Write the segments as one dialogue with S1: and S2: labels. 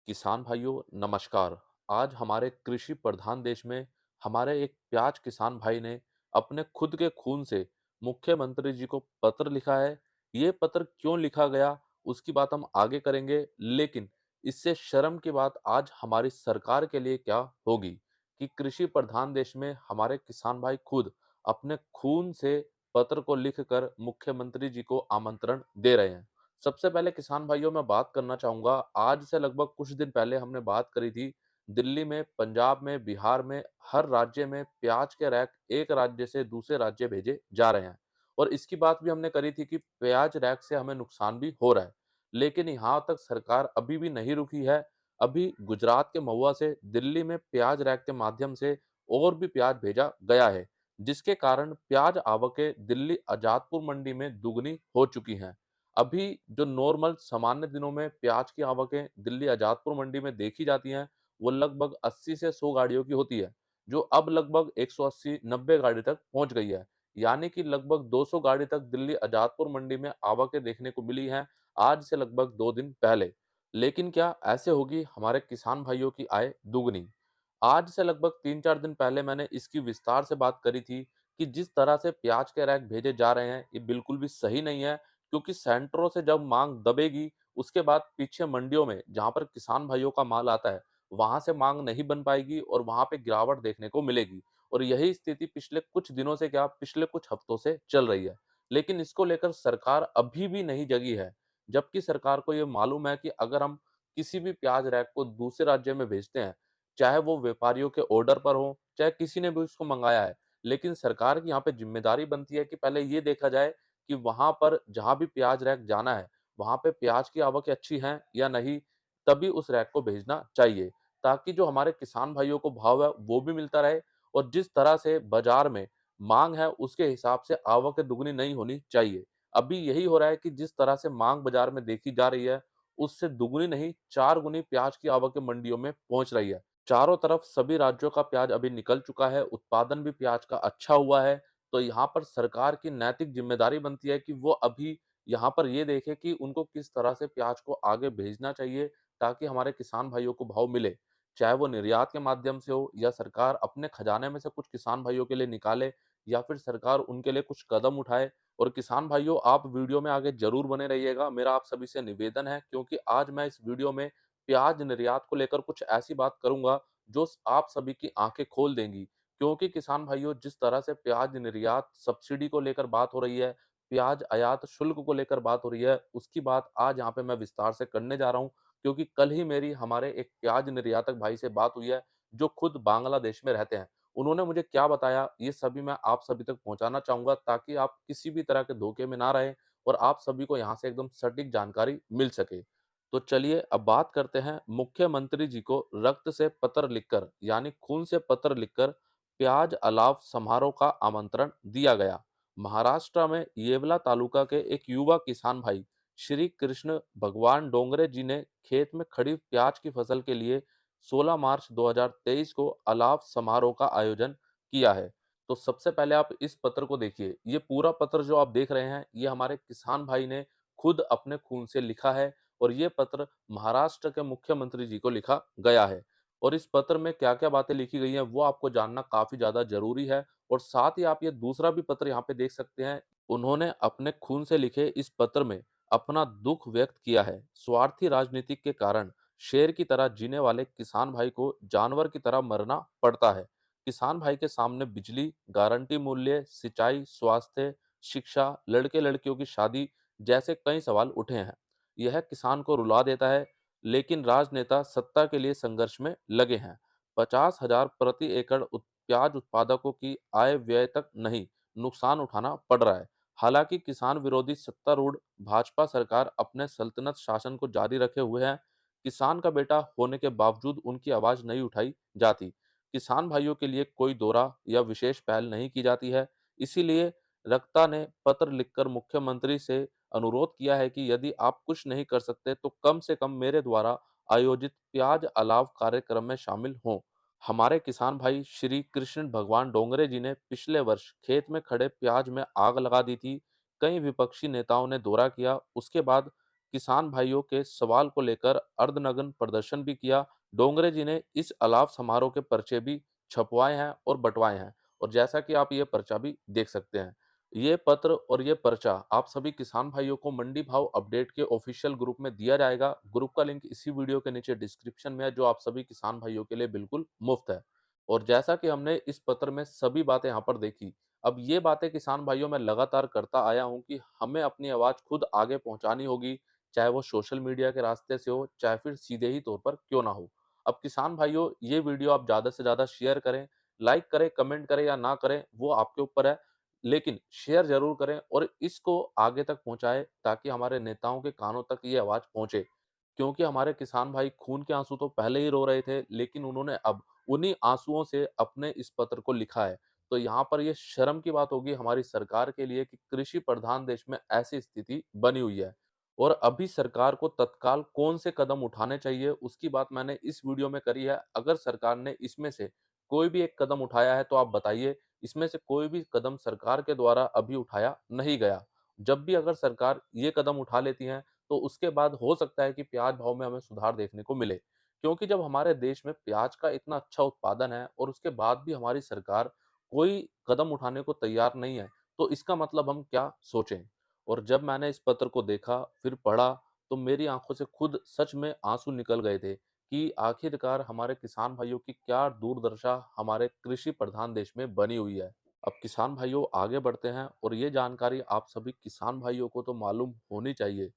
S1: किसान भाइयों नमस्कार। आज हमारे कृषि प्रधान देश में हमारे एक प्याज किसान भाई ने अपने खुद के खून से मुख्यमंत्री जी को पत्र लिखा है। ये पत्र क्यों लिखा गया उसकी बात हम आगे करेंगे, लेकिन इससे शर्म की बात आज हमारी सरकार के लिए क्या होगी कि कृषि प्रधान देश में हमारे किसान भाई खुद अपने खून से पत्र को लिखकर मुख्यमंत्री जी को आमंत्रण दे रहे हैं। सबसे पहले किसान भाइयों मैं बात करना चाहूँगा, आज से लगभग कुछ दिन पहले हमने बात करी थी, दिल्ली में, पंजाब में, बिहार में, हर राज्य में प्याज के रैक एक राज्य से दूसरे राज्य भेजे जा रहे हैं। और इसकी बात भी हमने करी थी कि प्याज रैक से हमें नुकसान भी हो रहा है। लेकिन यहाँ तक सरकार अभी भी नहीं रुकी है। अभी गुजरात के महुआ से दिल्ली में प्याज रैक के माध्यम से और भी प्याज भेजा गया है, जिसके कारण प्याज आवकें दिल्ली आजादपुर मंडी में दुगनी हो चुकी हैं। अभी जो नॉर्मल सामान्य दिनों में प्याज की आवकें दिल्ली आजादपुर मंडी में देखी जाती हैं, वो लगभग 80 से 100 गाड़ियों की होती है, जो अब लगभग 180-90 गाड़ी तक पहुंच गई है। यानी कि लगभग 200 गाड़ी तक दिल्ली आजादपुर मंडी में आवकें देखने को मिली हैं, आज से लगभग 2 दिन पहले। लेकिन क्या ऐसे होगी हमारे किसान भाइयों की आय दुगनी? आज से लगभग 3-4 दिन पहले मैंने इसकी विस्तार से बात करी थी कि जिस तरह से प्याज के रैक भेजे जा रहे हैं, ये बिल्कुल भी सही नहीं है। क्योंकि सेंटरों से जब मांग दबेगी, उसके बाद पीछे मंडियों में जहां पर किसान भाइयों का माल आता है, वहां से मांग नहीं बन पाएगी और वहां पे गिरावट देखने को मिलेगी। और यही स्थिति पिछले कुछ दिनों से, क्या पिछले कुछ हफ्तों से चल रही है। लेकिन इसको लेकर सरकार अभी भी नहीं जगी है, जबकि सरकार को ये मालूम है कि अगर हम किसी भी प्याज रैक को दूसरे राज्य में भेजते हैं, चाहे वो व्यापारियों के ऑर्डर पर हो, चाहे किसी ने भी उसको मंगाया है, लेकिन सरकार की यहाँ पे जिम्मेदारी बनती है कि पहले ये देखा जाए कि वहाँ पर जहाँ भी प्याज रैक जाना है, वहाँ पे प्याज की आवक अच्छी है या नहीं, तभी उस रैक को भेजना चाहिए। ताकि जो हमारे किसान भाइयों को भाव है, वो भी मिलता रहे और जिस तरह से बाजार में माँग है, उसके हिसाब से आवक दुगनी नहीं होनी चाहिए। अभी यही हो रहा है कि जिस तरह से माँग बाजार में देखी जा रही है, उससे दुगनी नहीं 4 गुनी प्याज की आवक मंडियों में पहुँच रही है। चारों तरफ सभी राज्यों का प्याज अभी निकल चुका है, उत्पादन भी प्याज का अच्छा हुआ है। तो यहाँ पर सरकार की नैतिक जिम्मेदारी बनती है कि वो अभी यहाँ पर ये देखे कि उनको किस तरह से प्याज को आगे भेजना चाहिए, ताकि हमारे किसान भाइयों को भाव मिले। चाहे वो निर्यात के माध्यम से हो या सरकार अपने खजाने में से कुछ किसान भाइयों के लिए निकाले या फिर सरकार उनके लिए कुछ कदम उठाए। और किसान भाइयों, आप वीडियो में आगे जरूर बने रहिएगा, मेरा आप सभी से निवेदन है, क्योंकि आज मैं इस वीडियो में प्याज निर्यात को लेकर कुछ ऐसी बात करूंगा जो आप सभी की आंखें खोल देंगी। क्योंकि किसान भाइयों, जिस तरह से प्याज निर्यात सब्सिडी को लेकर बात हो रही है, प्याज आयात शुल्क को लेकर बात हो रही है, उसकी बात आज यहाँ पे मैं विस्तार से करने जा रहा हूँ। क्योंकि कल ही मेरी हमारे एक प्याज निर्यातक भाई से बात हुई है, जो खुद बांग्लादेश में रहते हैं। उन्होंने मुझे क्या बताया, ये सभी मैं आप सभी तक पहुंचाना चाहूंगा, ताकि आप किसी भी तरह के धोखे में ना रहें और आप सभी को यहाँ से एकदम सटीक जानकारी मिल सके। तो चलिए अब बात करते हैं, मुख्यमंत्री जी को रक्त से पत्र लिखकर, यानी खून से पत्र लिखकर प्याज अलाव समारोह का आमंत्रण दिया गया। महाराष्ट्र में येवला तालुका के एक युवा किसान भाई श्री कृष्ण भगवान डोंगरे जी ने खेत में खड़ी प्याज की फसल के लिए 16 मार्च 2023 को अलाव समारोह का आयोजन किया है। तो सबसे पहले आप इस पत्र को देखिए। ये पूरा पत्र जो आप देख रहे हैं, ये हमारे किसान भाई ने खुद अपने खून से लिखा है और ये पत्र महाराष्ट्र के मुख्यमंत्री जी को लिखा गया है। और इस पत्र में क्या-क्या बातें लिखी गई हैं, वो आपको जानना काफ़ी ज़्यादा ज़रूरी है। और साथ ही आप ये दूसरा भी पत्र यहाँ पे देख सकते हैं। उन्होंने अपने खून से लिखे इस पत्र में अपना दुःख व्यक्त किया है। स्वार्थी राजनीति के कारण शेर की तरह जीने वाले किसान भाई को जानवर की तरह मरना पड़ता है। किसान भाई के सामने बिजली, गारंटी मूल्य, सिंचाई, स्वास्थ्य, शिक्षा, लड़के-लड़कियों की शादी जैसे कई सवाल उठे हैं। यह किसान को रुला देता है, लेकिन राजनेता सत्ता के लिए संघर्ष में लगे हैं। 50,000 प्रति एकड़ प्याज उत्पादकों की आय व्यय तक नहीं, नुकसान उठाना पड़ रहा है। हालांकि किसान विरोधी सत्तारूढ़ भाजपा सरकार अपने सल्तनत शासन को जारी रखे हुए है। किसान का बेटा होने के बावजूद उनकी आवाज नहीं उठाई जाती। किसान भाइयों के लिए कोई दौरा या विशेष पहल नहीं की जाती है। इसीलिए रक्ता ने पत्र लिखकर मुख्यमंत्री से अनुरोध किया है कि यदि आप कुछ नहीं कर सकते तो कम से कम मेरे द्वारा आयोजित प्याज अलाव कार्यक्रम में शामिल हों। हमारे किसान भाई श्री कृष्ण भगवान डोंगरे जी ने पिछले वर्ष खेत में खड़े प्याज में आग लगा दी थी। कई विपक्षी नेताओं ने दौरा किया, उसके बाद किसान भाइयों के सवाल को लेकर अर्धनग्न प्रदर्शन भी किया। डोंगरे जी ने इस अलाव समारोह के पर्चे भी छपवाए हैं और बंटवाए हैं, और जैसा कि आप ये पर्चा भी देख सकते हैं। ये पत्र और ये पर्चा आप सभी किसान भाइयों को मंडी भाव अपडेट के ऑफिशियल ग्रुप में दिया जाएगा। ग्रुप का लिंक इसी वीडियो के नीचे डिस्क्रिप्शन में है, जो आप सभी किसान भाइयों के लिए बिल्कुल मुफ्त है। और जैसा कि हमने इस पत्र में सभी बातें यहाँ पर देखी, अब ये बातें किसान भाइयों मैं लगातार करता आया हूँ कि हमें अपनी आवाज़ खुद आगे पहुँचानी होगी, चाहे वो सोशल मीडिया के रास्ते से हो, चाहे फिर सीधे ही तौर पर क्यों ना हो। अब किसान भाइयों, ये वीडियो आप ज़्यादा से ज़्यादा शेयर करें, लाइक करें, कमेंट करें या ना करें, वो आपके ऊपर है। लेकिन शेयर ज़रूर करें और इसको आगे तक पहुँचाएँ, ताकि हमारे नेताओं के कानों तक ये आवाज़ पहुँचे। क्योंकि हमारे किसान भाई खून के आँसू तो पहले ही रो रहे थे, लेकिन उन्होंने अब उन्हीं आँसुओं से अपने इस पत्र को लिखा है। तो यहाँ पर ये शर्म की बात होगी हमारी सरकार के लिए कि कृषि प्रधान देश में ऐसी स्थिति बनी हुई है। और अभी सरकार को तत्काल कौन से कदम उठाने चाहिए, उसकी बात मैंने इस वीडियो में करी है। अगर सरकार ने इसमें से कोई भी एक कदम उठाया है तो आप बताइए। इसमें से कोई भी कदम सरकार के द्वारा अभी उठाया नहीं गया। जब भी अगर सरकार ये कदम उठा लेती है, तो उसके बाद हो सकता है कि प्याज भाव में हमें सुधार देखने को मिले। क्योंकि जब हमारे देश में प्याज का इतना अच्छा उत्पादन है और उसके बाद भी हमारी सरकार कोई कदम उठाने को तैयार नहीं है, तो इसका मतलब हम क्या सोचें? और जब मैंने इस पत्र को देखा, फिर पढ़ा, तो मेरी आँखों से खुद सच में आँसू निकल गए थे कि आखिरकार हमारे किसान भाइयों की क्या दुर्दशा हमारे कृषि प्रधान देश में बनी हुई है। अब किसान भाइयों, आगे बढ़ते हैं और ये जानकारी आप सभी किसान भाइयों को तो मालूम होनी चाहिए,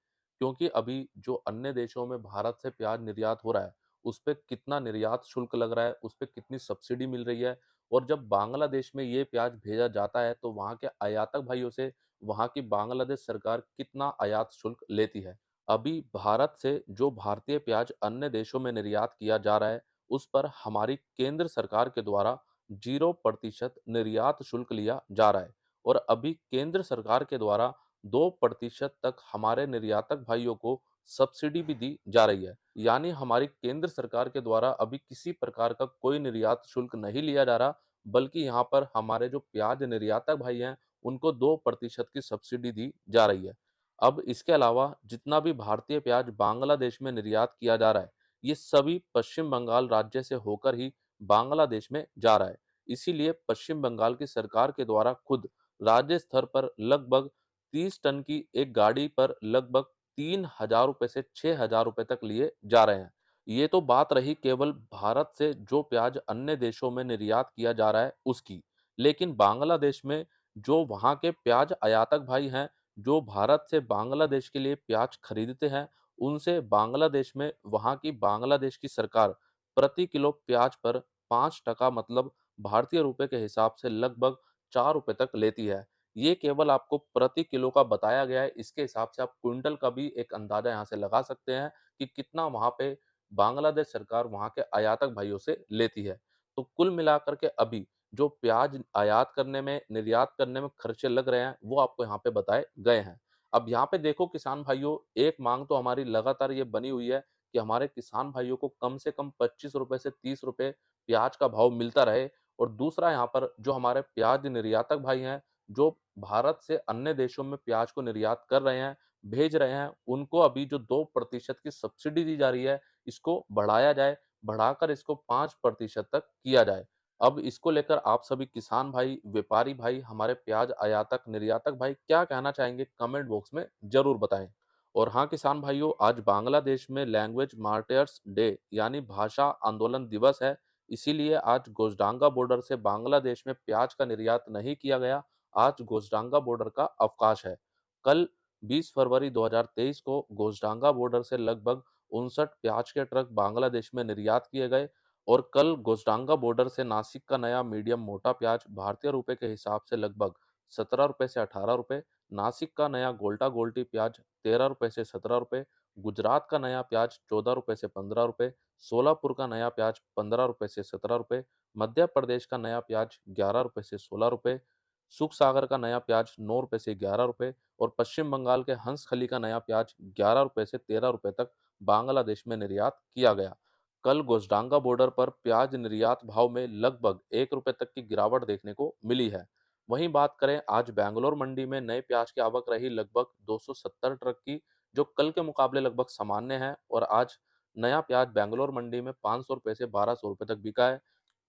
S1: क्योंकि अभी जो अन्य देशों में भारत से प्याज निर्यात हो रहा है, उस पे कितना निर्यात शुल्क लग रहा है, उस पे कितनी सब्सिडी मिल रही है, और जब बांग्लादेश में ये प्याज भेजा जाता है, तो वहाँ के आयातक भाइयों से वहाँ की बांग्लादेश सरकार कितना आयात शुल्क लेती है। अभी भारत से जो भारतीय प्याज अन्य देशों में निर्यात किया जा रहा है, उस पर हमारी केंद्र सरकार के द्वारा 0% निर्यात शुल्क लिया जा रहा है, और अभी केंद्र सरकार के द्वारा 2% तक हमारे निर्यातक भाइयों को सब्सिडी भी दी जा रही है। यानी हमारी केंद्र सरकार के द्वारा अभी किसी प्रकार का कोई निर्यात शुल्क नहीं लिया जा रहा, बल्कि यहाँ पर हमारे जो प्याज निर्यातक भाई हैं, उनको 2% की सब्सिडी दी जा रही है। अब इसके अलावा जितना भी भारतीय प्याज बांग्लादेश में निर्यात किया जा रहा है, ये सभी पश्चिम बंगाल राज्य से होकर ही बांग्लादेश में जा रहा है। इसीलिए पश्चिम बंगाल की सरकार के द्वारा खुद राज्य स्तर पर लगभग 30 टन की एक गाड़ी पर लगभग 3,000 रुपए से 6,000 रुपए तक लिए जा रहे हैं। ये तो बात रही केवल भारत से जो प्याज अन्य देशों में निर्यात किया जा रहा है उसकी। लेकिन बांग्लादेश में जो वहाँ के प्याज आयातक भाई हैं, जो भारत से बांग्लादेश के लिए प्याज खरीदते हैं, उनसे बांग्लादेश में वहाँ की बांग्लादेश की सरकार प्रति किलो प्याज पर 5% मतलब भारतीय रुपए के हिसाब से लगभग 4 रुपए तक लेती है। ये केवल आपको प्रति किलो का बताया गया है, इसके हिसाब से आप क्विंटल का भी एक अंदाजा यहाँ से लगा सकते हैं कि कितना वहाँ पे बांग्लादेश सरकार वहाँ के आयातक भाइयों से लेती है। तो कुल मिलाकर के अभी जो प्याज आयात करने में, निर्यात करने में खर्चे लग रहे हैं, वो आपको यहाँ पे बताए गए हैं। अब यहाँ पे देखो किसान भाइयों, एक माँग तो हमारी लगातार ये बनी हुई है कि हमारे किसान भाइयों को कम से कम ₹25 से ₹30 प्याज का भाव मिलता रहे, और दूसरा यहाँ पर जो हमारे प्याज निर्यातक भाई हैं, जो भारत से अन्य देशों में प्याज को निर्यात कर रहे हैं, भेज रहे हैं, उनको अभी जो 2% की सब्सिडी दी जा रही है, इसको बढ़ाया जाए, बढ़ाकर इसको 5% तक किया जाए। अब इसको लेकर आप सभी किसान भाई, व्यापारी भाई, हमारे प्याज आयातक, निर्यातक भाई क्या कहना चाहेंगे? कमेंट बॉक्स में ज़रूर बताएँ। और हाँ किसान भाइयों, आज बांग्लादेश में लैंग्वेज मार्टियर्स डे यानी भाषा आंदोलन दिवस है। इसीलिए आज गोजडांगा बॉर्डर से बांग्लादेश में प्याज का निर्यात नहीं किया गया। आज गोजडांगा बॉर्डर का अवकाश है। कल 20 फरवरी 2023 को गोजडांगा बॉर्डर से लगभग 59 प्याज के ट्रक बांग्लादेश में निर्यात किए गए, और कल गोजडांगा बॉर्डर से नासिक का नया मीडियम मोटा प्याज भारतीय रुपए के हिसाब से लगभग ₹17 से ₹18, नासिक का नया गोल्टा गोल्टी प्याज ₹13 से ₹17, गुजरात का नया प्याज ₹14 से ₹15, सोलापुर का नया प्याज ₹15 से ₹17, मध्य प्रदेश का नया प्याज ₹11 से ₹16, सुख सागर का नया प्याज ₹9 से ₹11, और पश्चिम बंगाल के हंसखली का नया प्याज ₹11 से ₹13 तक बांग्लादेश में निर्यात किया गया। कल गोजडांगा बॉर्डर पर प्याज निर्यात भाव में लगभग ₹1 तक की गिरावट देखने को मिली है। वहीं बात करें आज बैंगलोर मंडी में नए प्याज की आवक रही लगभग 270 ट्रक की, जो कल के मुकाबले लगभग सामान्य है और आज नया प्याज बैंगलोर मंडी में ₹500 से ₹1200 तक बिका है।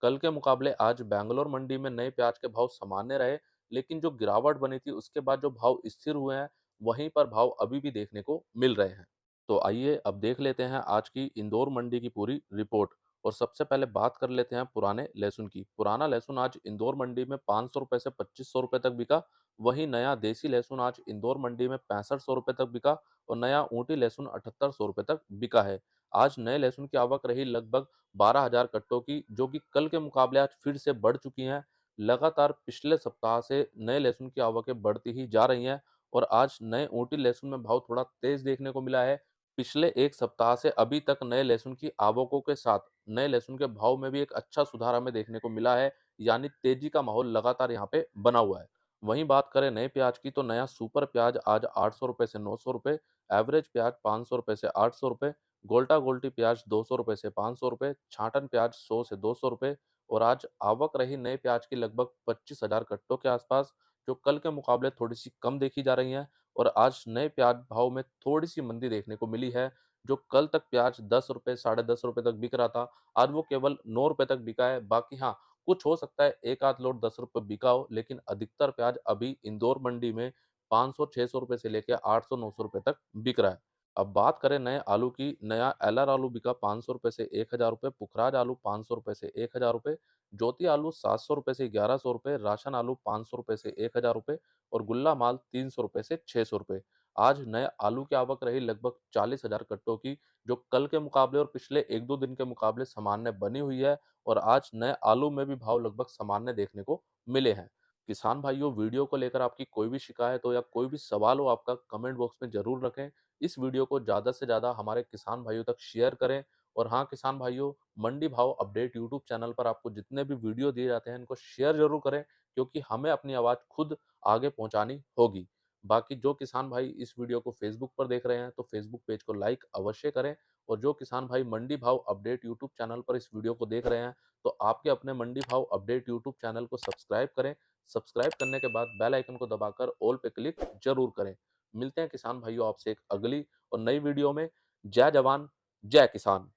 S1: कल के मुकाबले आज बैंगलोर मंडी में नए प्याज के भाव सामान्य रहे, लेकिन जो गिरावट बनी थी उसके बाद जो भाव स्थिर हुए हैं, वहीं पर भाव अभी भी देखने को मिल रहे हैं। तो आइए अब देख लेते हैं आज की इंदौर मंडी की पूरी रिपोर्ट। और सबसे पहले बात कर लेते हैं पुराने लहसुन की। पुराना लहसुन आज इंदौर मंडी में ₹500 से ₹2500 तक बिका। वहीं नया देसी लहसुन आज इंदौर मंडी में ₹6500 तक बिका और नया ऊँटी लहसुन ₹7800 तक बिका है। आज नए लहसुन की आवक रही लगभग 12,000 कट्टों की, जो कि कल के मुकाबले आज फिर से बढ़ चुकी हैं। लगातार पिछले सप्ताह से नए लहसुन की आवकें बढ़ती ही जा रही हैं और आज नए ऊँटी लहसुन में भाव थोड़ा तेज़ देखने को मिला है। पिछले 1 सप्ताह से अभी तक नए लहसुन की आवकों के साथ नए लहसुन के भाव में भी एक अच्छा सुधार हमें देखने को मिला है, यानी तेजी का माहौल लगातार यहाँ पे बना हुआ है। वहीं बात करें नए प्याज की, तो नया सुपर प्याज आज ₹800 से ₹900, एवरेज प्याज ₹500 से ₹800, गोल्टा गोल्टी प्याज ₹200 से ₹500, छाँटन प्याज ₹100 से ₹200 और आज आवक रही नए प्याज की लगभग 25,000 कट्टों के आसपास, जो कल के मुकाबले थोड़ी-सी कम देखी जा रही हैं। और आज नए प्याज भाव में थोड़ी-सी मंदी देखने को मिली है। जो कल तक प्याज ₹10 साढ़े ₹10 तक बिक रहा था, आज वो केवल ₹9 तक बिका है। बाकी हाँ, कुछ हो सकता है 1 आध लोट ₹10 बिका हो, लेकिन अधिकतर प्याज अभी इंदौर मंडी में ₹500-600 से लेके ₹800-900 तक बिक रहा है। अब बात करें नए आलू की, नया एलआर आलू बिका ₹500 से ₹1000, पुखराज आलू ₹500 से ₹1000, ज्योति आलू ₹700 से ₹1100, राशन आलू ₹500 से ₹1000 और गुल्ला माल ₹300 से ₹600। आज नए आलू की आवक रही लगभग 40,000 कट्टों की, जो कल के मुकाबले और पिछले 1-2 दिन के मुकाबले सामान्य बनी हुई है और आज नए आलू में भी भाव लगभग सामान्य देखने को मिले हैं। किसान भाइयों, वीडियो को लेकर आपकी कोई भी शिकायत हो या कोई भी सवाल हो आपका, कमेंट बॉक्स में ज़रूर रखें। इस वीडियो को ज़्यादा से ज़्यादा हमारे किसान भाइयों तक शेयर करें और हाँ, किसान भाइयों, मंडी भाव अपडेट यूट्यूब चैनल पर आपको जितने भी वीडियो दिए जाते हैं, इनको शेयर ज़रूर करें, क्योंकि हमें अपनी आवाज़ खुद आगे पहुँचानी होगी। बाकी जो किसान भाई इस वीडियो को फ़ेसबुक पर देख रहे हैं, तो फ़ेसबुक पेज को लाइक अवश्य करें और जो किसान भाई मंडी भाव अपडेट यूट्यूब चैनल पर इस वीडियो को देख रहे हैं, तो आपके अपने मंडी भाव अपडेट यूट्यूब चैनल को सब्सक्राइब करें। सब्सक्राइब करने के बाद बेल आइकन को दबाकर ऑल पे क्लिक ज़रूर करें। मिलते हैं किसान भाइयों आपसे एक अगली और नई वीडियो में। जय जवान, जय किसान।